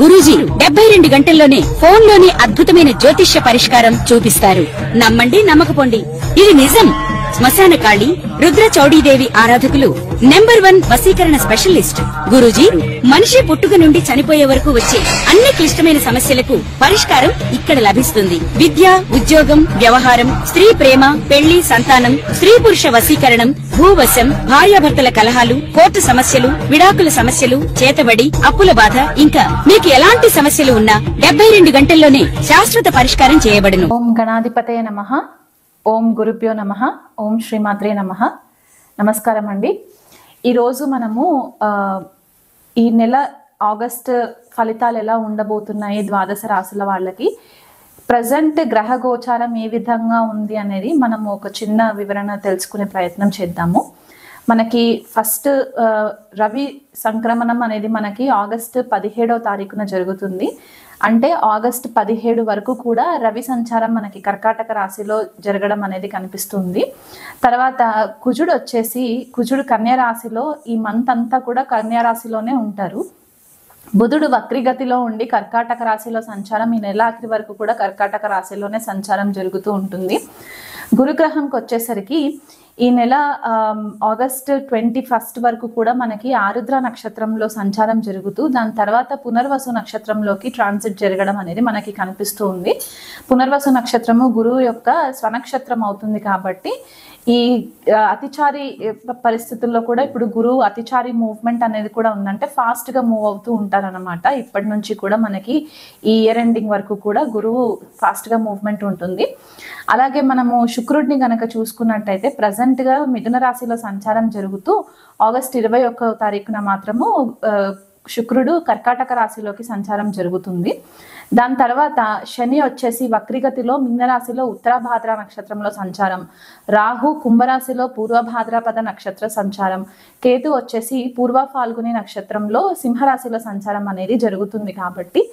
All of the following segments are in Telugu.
గురూజీ 72 గంటల్లోనే ఫోన్ లోని అద్భుతమైన జ్యోతిష్య పరిష్కారం చూపిస్తారు. నమ్మండి, నమ్మకపోండి, ఇది నిజం. శ్మశాన కాళి రుద్ర చౌడీదేవి ఆరాధకులు నంబర్ 1 వశీకరణ స్పెషలిస్ట్. గురూజీ మనిషి పుట్టుక నుండి చనిపోయే వరకు వచ్చే అన్ని క్లిష్టమైన సమస్యలకు పరిష్కారం ఇక్కడ లభిస్తుంది. విద్య, ఉద్యోగం, వ్యవహారం, స్త్రీ ప్రేమ, పెళ్లి, సంతానం, స్త్రీ పురుష వశీకరణం, భూవశం, భార్యాభర్తల కలహాలు, కోర్టు సమస్యలు, విడాకుల సమస్యలు, చేతబడి, అప్పుల బాధ, ఇంకా మీకు ఎలాంటి సమస్యలు ఉన్నా 72 గంటల్లోనే శాశ్వత పరిష్కారం చేయబడును. ఓం గణాధిపతయ నమః. ఓం గురుభ్యో నమః. ఓం శ్రీమాత్రే నమః. నమస్కారం అండి. ఈరోజు మనము ఈ నెల ఆగస్ట్ ఫలితాలు ఎలా ఉండబోతున్నాయి ద్వాదశ రాశుల వాళ్ళకి, ప్రజెంట్ గ్రహ గోచారం ఏ విధంగా ఉంది అనేది మనము ఒక చిన్న వివరణ తెలుసుకునే ప్రయత్నం చేద్దాము. మనకి ఫస్ట్ రవి సంక్రమణం అనేది మనకి ఆగస్టు 17వ తారీఖున జరుగుతుంది. అంటే ఆగస్టు 17 వరకు కూడా రవి సంచారం మనకి కర్కాటక రాశిలో జరగడం అనేది కనిపిస్తుంది. తర్వాత కుజుడు కన్యా రాశిలో ఈ మంత్ అంతా కూడా కన్యా రాశిలోనే ఉంటారు. బుధుడు వక్రిగతిలో ఉండి కర్కాటక రాశిలో సంచారం ఈ నెల ఆఖరి వరకు కూడా కర్కాటక రాశిలోనే సంచారం జరుగుతూ ఉంటుంది. గురుగ్రహంకి వచ్చేసరికి ఈ నెల ఆగస్ట్ 21 వరకు కూడా మనకి ఆరుద్ర నక్షత్రంలో సంచారం జరుగుతూ దాని తర్వాత పునర్వసు నక్షత్రంలోకి ట్రాన్సిట్ జరగడం అనేది మనకి కనిపిస్తూ ఉంది. పునర్వసు నక్షత్రము గురువు యొక్క స్వనక్షత్రం అవుతుంది కాబట్టి ఈ అతిచారి పరిస్థితుల్లో కూడా ఇప్పుడు గురువు అతిచారి మూవ్మెంట్ అనేది కూడా ఉందంటే ఫాస్ట్ గా మూవ్ అవుతూ ఉంటారనమాట. ఇప్పటి నుంచి కూడా మనకి ఈ ఇయర్ ఎండింగ్ వరకు కూడా గురువు ఫాస్ట్ గా మూవ్మెంట్ ఉంటుంది. అలాగే మనము శుక్రుడిని గనక చూసుకున్నట్టయితే ప్రజెంట్ గా మిథున రాశిలో సంచారం జరుగుతూ ఆగస్ట్ 21వ తారీఖున మాత్రము శుక్రుడు కర్కాటక రాశిలోకి సంచారం జరుగుతుంది. దాని తర్వాత శని వచ్చేసి వక్రిగతిలో మీనరాశిలో ఉత్తరాభాద్ర నక్షత్రంలో సంచారం, రాహు కుంభరాశిలో పూర్వభాద్రపద నక్షత్ర సంచారం, కేతు వచ్చేసి పూర్వ ఫాల్గుని నక్షత్రంలో సింహరాశిలో సంచారం అనేది జరుగుతుంది. కాబట్టి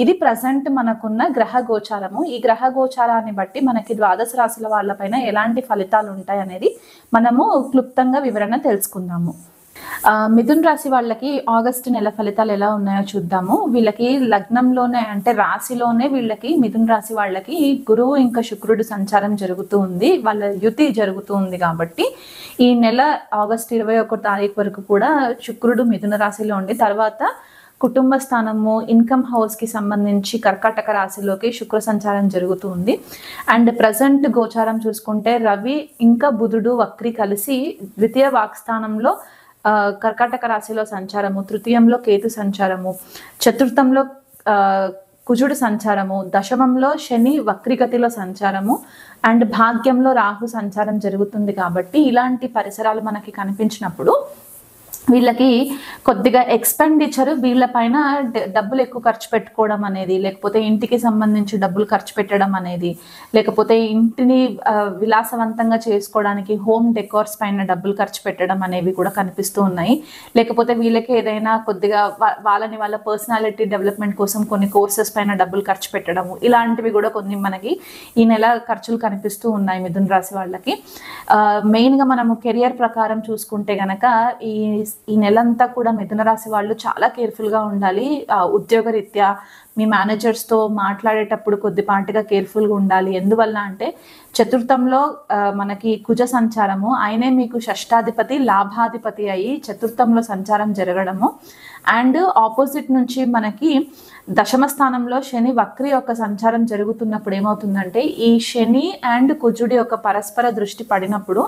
ఇది ప్రజెంట్ మనకున్న గ్రహ గోచారము. ఈ గ్రహ గోచారాన్ని బట్టి మనకి ద్వాదశ రాశుల వాళ్ళపైన ఎలాంటి ఫలితాలు ఉంటాయి అనేది మనము క్లుప్తంగా వివరణ తెలుసుకుందాము. మిథున్ రాశి వాళ్ళకి ఆగస్టు నెల ఫలితాలు ఎలా ఉన్నాయో చూద్దాము. వీళ్ళకి లగ్నంలోనే అంటే రాశిలోనే వీళ్ళకి మిథున్ రాశి వాళ్ళకి గురువు ఇంకా శుక్రుడు సంచారం జరుగుతూ ఉంది, వాళ్ళ యుతి జరుగుతూ ఉంది. కాబట్టి ఈ నెల ఆగస్టు 21వ తారీఖు వరకు కూడా శుక్రుడు మిథున రాశిలో ఉండి తర్వాత కుటుంబ స్థానము ఇన్కమ్ హౌస్ కి సంబంధించి కర్కాటక రాశిలోకి శుక్ర సంచారం జరుగుతూ ఉంది. అండ్ ప్రజెంట్ గోచారం చూసుకుంటే రవి ఇంకా బుధుడు వక్రి కలిసి ద్వితీయ వాక్స్థానంలో కర్కాటక రాశిలో సంచారము, తృతీయంలో కేతు సంచారము, చతుర్థంలో కుజుడు సంచారము, దశమంలో శని వక్రిగతిలో సంచారము అండ్ భాగ్యంలో రాహు సంచారం జరుగుతుంది. కాబట్టి ఇలాంటి పరిసరాలు మనకి కనిపించినప్పుడు వీళ్ళకి కొద్దిగా ఎక్స్పెండిచర్ వీళ్ళపైన డబ్బులు ఎక్కువ ఖర్చు పెట్టుకోవడం అనేది, లేకపోతే ఇంటికి సంబంధించి డబ్బులు ఖర్చు పెట్టడం అనేది, లేకపోతే ఇంటిని విలాసవంతంగా చేసుకోవడానికి హోమ్ డెకోర్స్ పైన డబ్బులు ఖర్చు పెట్టడం అనేవి కూడా కనిపిస్తూ ఉన్నాయి. లేకపోతే వీళ్ళకి ఏదైనా కొద్దిగా వాళ్ళ పర్సనాలిటీ డెవలప్మెంట్ కోసం కొన్ని కోర్సెస్ పైన డబ్బులు ఖర్చు పెట్టడము, ఇలాంటివి కూడా కొన్ని మనకి ఈ నెల ఖర్చులు కనిపిస్తూ ఉన్నాయి మిథున రాశి వాళ్ళకి. మెయిన్గా మనము కెరియర్ ప్రకారం చూసుకుంటే గనక ఈ నెలంతా కూడా మిథున రాశి వాళ్ళు చాలా కేర్ఫుల్గా ఉండాలి. ఉద్యోగరీత్యా మీ మేనేజర్స్తో మాట్లాడేటప్పుడు కొద్దిపాటిగా కేర్ఫుల్గా ఉండాలి. ఎందువల్ల అంటే చతుర్థంలో మనకి కుజ సంచారము, ఆయనే మీకు షష్టాధిపతి లాభాధిపతి అయ్యి చతుర్థంలో సంచారం జరగడము, అండ్ ఆపోజిట్ నుంచి మనకి దశమ స్థానంలో శని వక్రి యొక్క సంచారం జరుగుతున్నప్పుడు ఏమవుతుందంటే ఈ శని అండ్ కుజుడి యొక్క పరస్పర దృష్టి పడినప్పుడు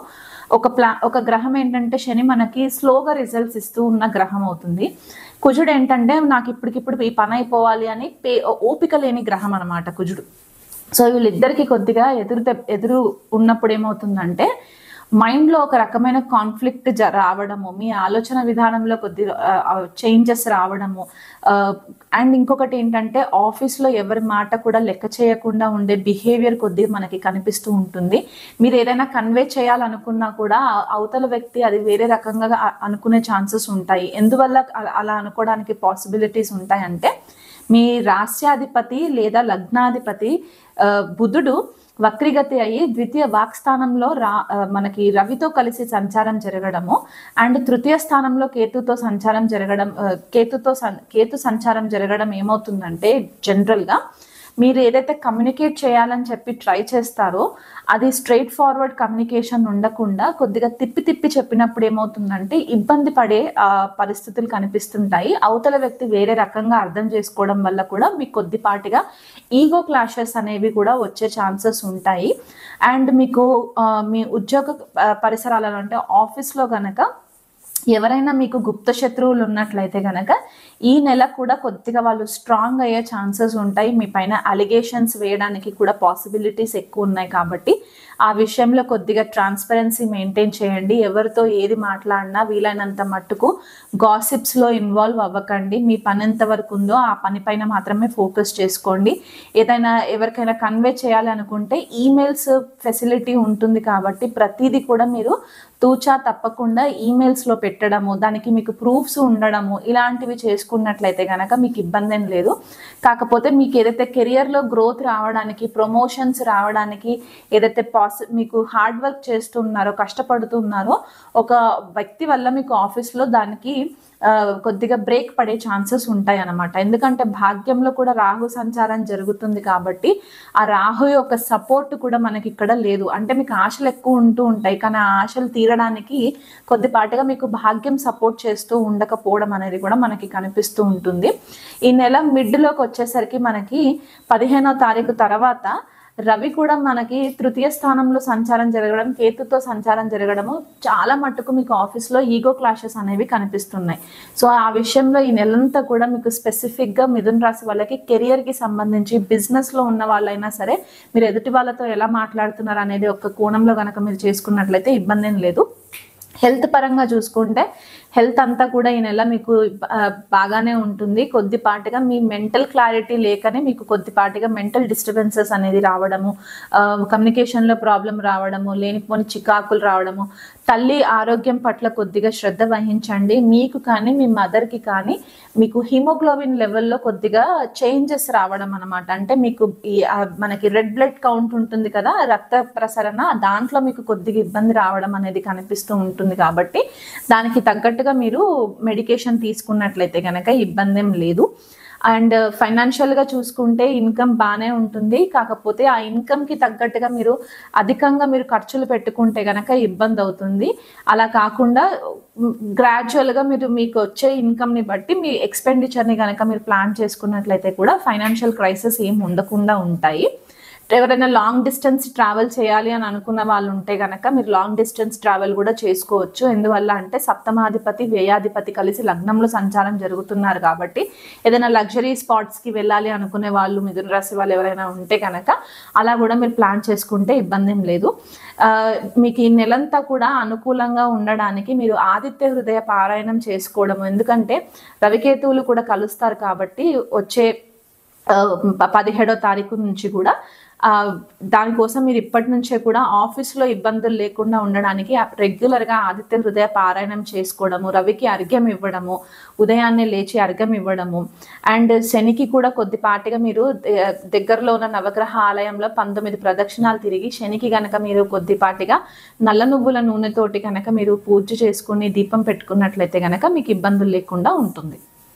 ఒక గ్రహం ఏంటంటే శని మనకి స్లోగా రిజల్ట్స్ ఇస్తూ ఉన్న గ్రహం అవుతుంది. కుజుడు ఏంటంటే నాకు ఇప్పటికిప్పుడు ఈ పని అయిపోవాలి అని ఓపిక లేని గ్రహం అనమాట కుజుడు. సో వీళ్ళిద్దరికి కొద్దిగా ఎదురు ఉన్నప్పుడు ఏమవుతుందంటే మైండ్లో ఒక రకమైన కాన్ఫ్లిక్ట్ రావడము, మీ ఆలోచన విధానంలో కొద్దిగా చేంజెస్ రావడము, అండ్ ఇంకొకటి ఏంటంటే ఆఫీస్లో ఎవరి మాట కూడా లెక్క చేయకుండా ఉండే బిహేవియర్ కొద్దిగా మనకి కనిపిస్తూ ఉంటుంది. మీరు ఏదైనా కన్వే చేయాలనుకున్నా కూడా అవతల వ్యక్తి అది వేరే రకంగా అనుకునే ఛాన్సెస్ ఉంటాయి. ఎందువల్ల అలా అనుకోవడానికి పాసిబిలిటీస్ ఉంటాయంటే మీ రాస్యాధిపతి లేదా లగ్నాధిపతి బుధుడు వక్రీగతి అయ్యి ద్వితీయ వాక్స్థానంలో మనకి రవితో కలిసి సంచారం జరగడము అండ్ తృతీయ స్థానంలో కేతుతో సంచారం జరగడం, కేతు సంచారం జరగడం ఏమవుతుందంటే జనరల్గా మీరు ఏదైతే కమ్యూనికేట్ చేయాలని చెప్పి ట్రై చేస్తారో అది స్ట్రైట్ ఫార్వర్డ్ కమ్యూనికేషన్ ఉండకుండా కొద్దిగా తిప్పి చెప్పినప్పుడు ఏమవుతుందంటే ఇబ్బంది పడే పరిస్థితులు కనిపిస్తుంటాయి. అవతల వ్యక్తి వేరే రకంగా అర్థం చేసుకోవడం వల్ల కూడా మీకు కొద్దిపాటిగా ఈగో క్లాషెస్ అనేవి కూడా వచ్చే ఛాన్సెస్ ఉంటాయి. అండ్ మీకు మీ ఉద్యోగ పరిసరాలలో అంటే ఆఫీస్లో కనుక ఎవరైనా మీకు గుప్త శత్రువులు ఉన్నట్లయితే కనుక ఈ నెల కూడా కొద్దిగా వాళ్ళు స్ట్రాంగ్ అయ్యే ఛాన్సెస్ ఉంటాయి. మీ పైన అలిగేషన్స్ వేయడానికి కూడా పాసిబిలిటీస్ ఎక్కువ ఉన్నాయి. కాబట్టి ఆ విషయంలో కొద్దిగా ట్రాన్స్పరెన్సీ మెయింటైన్ చేయండి. ఎవరితో ఏది మాట్లాడినా వీలైనంత మట్టుకు గాసిప్స్లో ఇన్వాల్వ్ అవ్వకండి. మీ పని ఎంత వరకు ఉందో ఆ పని పైన మాత్రమే ఫోకస్ చేసుకోండి. ఏదైనా ఎవరికైనా కన్వే చేయాలి అనుకుంటే ఈమెయిల్స్ ఫెసిలిటీ ఉంటుంది కాబట్టి ప్రతిదీ కూడా మీరు తూచా తప్పకుండా ఈమెయిల్స్లో పెట్టడము, దానికి మీకు ప్రూఫ్స్ ఉండడము, ఇలాంటివి చేసుకున్నట్లయితే కనుక మీకు ఇబ్బంది ఏం లేదు. కాకపోతే మీకు ఏదైతే కెరియర్లో గ్రోత్ రావడానికి, ప్రమోషన్స్ రావడానికి ఏదైతే మీకు హార్డ్ వర్క్ చేస్తున్నారో, కష్టపడుతున్నారో ఒక వ్యక్తి వల్ల మీకు ఆఫీస్లో దానికి కొద్దిగా బ్రేక్ పడే ఛాన్సెస్ ఉంటాయి అన్నమాట. ఎందుకంటే భాగ్యంలో కూడా రాహు సంచారం జరుగుతుంది కాబట్టి ఆ రాహు యొక్క సపోర్ట్ కూడా మనకి ఇక్కడ లేదు. అంటే మీకు ఆశలు ఎక్కువ ఉంటూ ఉంటాయి, కానీ ఆ ఆశలు తీరడానికి కొద్దిపాటిగా మీకు భాగ్యం సపోర్ట్ చేస్తూ ఉండకపోవడం అనేది కూడా మనకి కనిపిస్తూ ఉంటుంది. ఈ నెల మిడ్లోకి వచ్చేసరికి మనకి 15వ తారీఖు తర్వాత రవి కూడా మనకి తృతీయ స్థానంలో సంచారం జరగడం, కేతుతో సంచారం జరగడము చాలా మట్టుకు మీకు ఆఫీస్లో ఈగో క్లాషెస్ అనేవి కనిపిస్తున్నాయి. సో ఆ విషయంలో ఈ నెలంతా కూడా మీకు స్పెసిఫిక్గా మిథున రాశి వాళ్ళకి కెరియర్కి సంబంధించి బిజినెస్లో ఉన్న వాళ్ళైనా సరే మీరు ఎదుటి వాళ్ళతో ఎలా మాట్లాడుతున్నారు అనేది ఒక కోణంలో కనుక మీరు చేసుకున్నట్లయితే ఇబ్బంది ఏం లేదు. హెల్త్ పరంగా చూసుకుంటే హెల్త్ అంతా కూడా ఈ నెల మీకు బాగానే ఉంటుంది. కొద్దిపాటిగా మీ మెంటల్ క్లారిటీ లేకనే మీకు కొద్దిపాటిగా మెంటల్ డిస్టర్బెన్సెస్ అనేది రావడము, కమ్యూనికేషన్లో ప్రాబ్లం రావడము, లేనిపోని చికాకులు రావడము. తల్లి ఆరోగ్యం పట్ల కొద్దిగా శ్రద్ధ వహించండి. మీకు కానీ మీ మదర్కి కానీ మీకు హిమోగ్లోబిన్ లెవెల్లో కొద్దిగా చేంజెస్ రావడం అనమాట. అంటే మీకు మనకి రెడ్ బ్లడ్ కౌంట్ ఉంటుంది కదా, రక్త ప్రసరణ, దాంట్లో మీకు కొద్దిగా ఇబ్బంది రావడం అనేది కనిపిస్తూ ఉంటుంది. కాబట్టి దానికి తగ్గట్టుగా మీరు మెడికేషన్ తీసుకున్నట్లయితే కనుక ఇబ్బంది ఏం లేదు. అండ్ ఫైనాన్షియల్గా చూసుకుంటే ఇన్కమ్ బాగానే ఉంటుంది. కాకపోతే ఆ ఇన్కమ్కి తగ్గట్టుగా మీరు అధికంగా మీరు ఖర్చులు పెట్టుకుంటే కనుక ఇబ్బంది అవుతుంది. అలా కాకుండా గ్రాడ్యువల్గా మీకు వచ్చే ఇన్కమ్ని బట్టి మీ ఎక్స్పెండిచర్ని కనుక మీరు ప్లాన్ చేసుకున్నట్లయితే కూడా ఫైనాన్షియల్ క్రైసిస్ ఏం ఉండకుండా ఉంటాయి. ఎవరైనా లాంగ్ డిస్టెన్స్ ట్రావెల్ చేయాలి అని అనుకున్న వాళ్ళు ఉంటే కనుక మీరు లాంగ్ డిస్టెన్స్ ట్రావెల్ కూడా చేసుకోవచ్చు. ఎందువల్ల అంటే సప్తమాధిపతి వ్యయాధిపతి కలిసి లగ్నంలో సంచారం జరుగుతున్నారు కాబట్టి ఏదైనా లగ్జరీ స్పాట్స్కి వెళ్ళాలి అనుకునే వాళ్ళు మిథున రాశి వాళ్ళు ఎవరైనా ఉంటే కనుక అలా కూడా మీరు ప్లాన్ చేసుకుంటే ఇబ్బంది ఏం లేదు. మీకు ఈ నెలంతా కూడా అనుకూలంగా ఉండడానికి మీరు ఆదిత్య హృదయ పారాయణం చేసుకోవడం, ఎందుకంటే రవికేతువులు కూడా కలుస్తారు కాబట్టి వచ్చే 17వ తారీఖు నుంచి కూడా దానికోసం మీరు ఇప్పటి నుంచే కూడా ఆఫీస్లో ఇబ్బందులు లేకుండా ఉండడానికి రెగ్యులర్గా ఆదిత్య హృదయ పారాయణం చేసుకోవడము, రవికి అర్ఘ్యం ఇవ్వడము, ఉదయాన్నే లేచి అర్ఘ్యం ఇవ్వడము, అండ్ శనికి కూడా కొద్దిపాటిగా మీరు దగ్గరలో ఉన్న నవగ్రహ ఆలయంలో 19 ప్రదక్షిణాలు తిరిగి శనికి కనుక మీరు కొద్దిపాటిగా నల్ల నువ్వుల నూనెతోటి కనుక మీరు పూజ చేసుకుని దీపం పెట్టుకున్నట్లయితే కనుక మీకు ఇబ్బందులు లేకుండా ఉంటుంది.